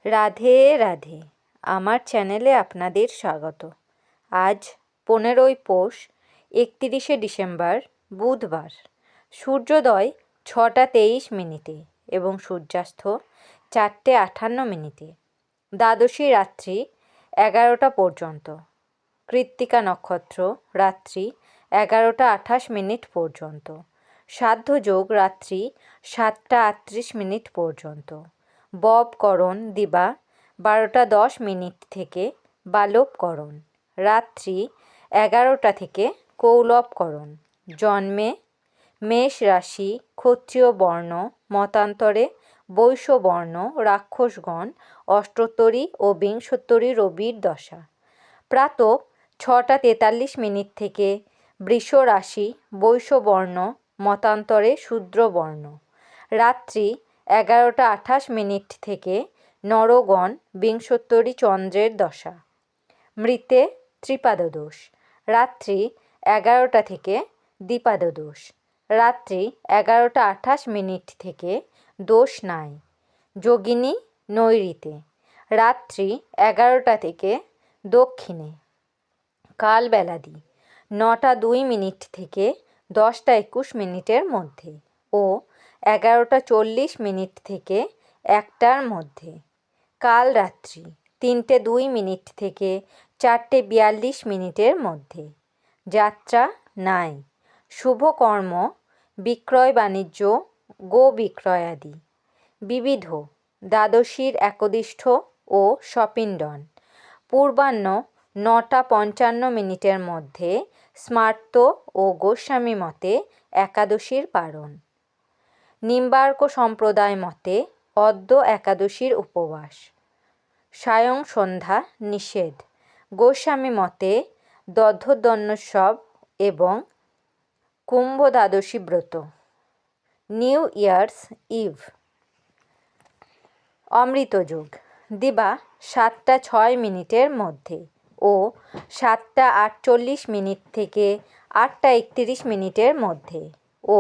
রাধে রাধে, আমার চ্যানেলে আপনাদের স্বাগত। আজ 15ই পৌষ, 31শে ডিসেম্বর, বুধবার। সূর্যোদয় 6টা 23 মিনিটে এবং সূর্যাস্ত 4টে 58 মিনিটে। দ্বাদশী রাত্রি 11টা পর্যন্ত। কৃত্তিকা নক্ষত্র রাত্রি 11টা 28 মিনিট পর্যন্ত। সাধ্য যোগ রাত্রি 7টা 38 মিনিট পর্যন্ত। ববকরণ দিবা 12টা 10 মিনিট থেকে বালবকরণ। রাত্রি 11টা থেকে কৌলবকরণ। জন্মে মেষ রাশি, ক্ষত্রিয় বর্ণ, মতান্তরে বৈশ্য বর্ণ, রাক্ষসগণ, অষ্টোত্তরী ও বিংশোত্তরী রবির দশা। প্রাতঃ 6টা 43 মিনিট থেকে বৃষ রাশি, বৈশ্য বর্ণ, মতান্তরে শূদ্র বর্ণ। রাত্রি 11টা 28 মিনিট থেকে নরগণ, বিংশোত্তরী চন্দ্রের দশা। মৃতে ত্রিপাদদোষ। রাত্রি 11টা থেকে দ্বিপাদদোষ। রাত্রি 11টা 28 মিনিট থেকে দোষ নাই। যোগিনী নৈঋতে। রাত্রি 11টা থেকে দক্ষিণে। কালবেলাদি 9টা 2 মিনিট থেকে 10টা 21 মিনিটের মধ্যে ও 11টা 40 মিনিট থেকে 1টার মধ্যে। কালরাত্রি 3টে 2 মিনিট থেকে 4টে 42 মিনিটের মধ্যে। যাত্রা নাই। শুভকর্ম বিক্রয় বাণিজ্য, গো বিক্রয়াদি। বিবিধ দ্বাদশীর একদিষ্ঠ ও সপিণ্ডন। পূর্বাহ্ন 9টা 55 মিনিটের মধ্যে স্মার্ত ও গোস্বামী মতে একাদশীর পারণ। নিম্বার্ক সম্প্রদায় মতে অদ্য একাদশীর উপবাস। সায়ং সন্ধ্যা নিষেধ। গোস্বামী মতে দধ্যোদনোৎসব এবং কুম্ভ দ্বাদশী ব্রত। New years eve. অমৃতযোগ দিবা 7টা 6 মিনিটের মধ্যে ও 7টা 48 মিনিট থেকে 8টা 31 মিনিটের মধ্যে ও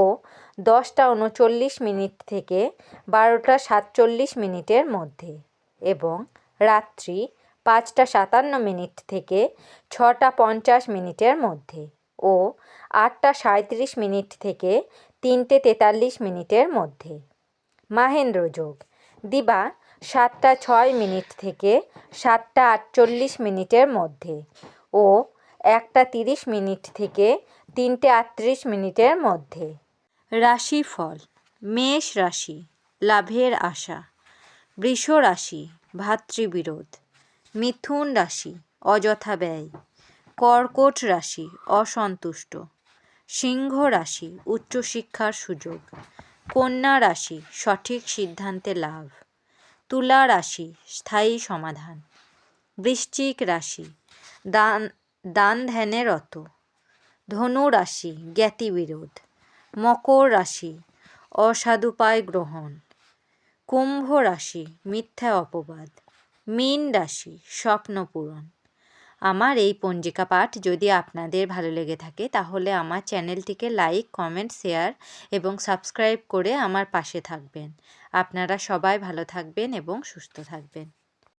10টা 39 মিনিট থেকে 12টা 47 মিনিটের মধ্যে এবং রাত্রি 5টা 57 মিনিট থেকে 6টা 50 মিনিটের মধ্যে ও 8টা 37 মিনিট থেকে 3টে 43 মিনিটের মধ্যে। মাহেন্দ্রযোগ দিবা 7টা 6 মিনিট থেকে 7টা 48 মিনিটের মধ্যে ও 1টা 30 মিনিট থেকে 3টে 38 মিনিটের মধ্যে। রাশিফল: মেষ রাশি লাভের আশা, বৃষ রাশি ভাতৃবিরোধ, মিথুন রাশি অযথা ব্যয়, কর্কট রাশি অসন্তুষ্ট, সিংহ রাশি উচ্চশিক্ষার সুযোগ, কন্যা রাশি সঠিক সিদ্ধান্তে লাভ, তুলা রাশি স্থায়ী সমাধান, বৃশ্চিক রাশি দান ধ্যানে রত, ধনু রাশি জ্ঞাতিবিরোধ, মকর রাশি অসাধুপায় গ্রহণ, কুম্ভ রাশি মিথ্যা অপবাদ, মীন রাশি স্বপ্ন পূরণ। আমার এই পঞ্জিকা পাঠ যদি আপনাদের ভালো লেগে থাকে তাহলে আমার চ্যানেলটিকে লাইক, কমেন্ট, শেয়ার এবং সাবস্ক্রাইব করে আমার পাশে থাকবেন। আপনারা সবাই ভালো থাকবেন এবং সুস্থ থাকবেন।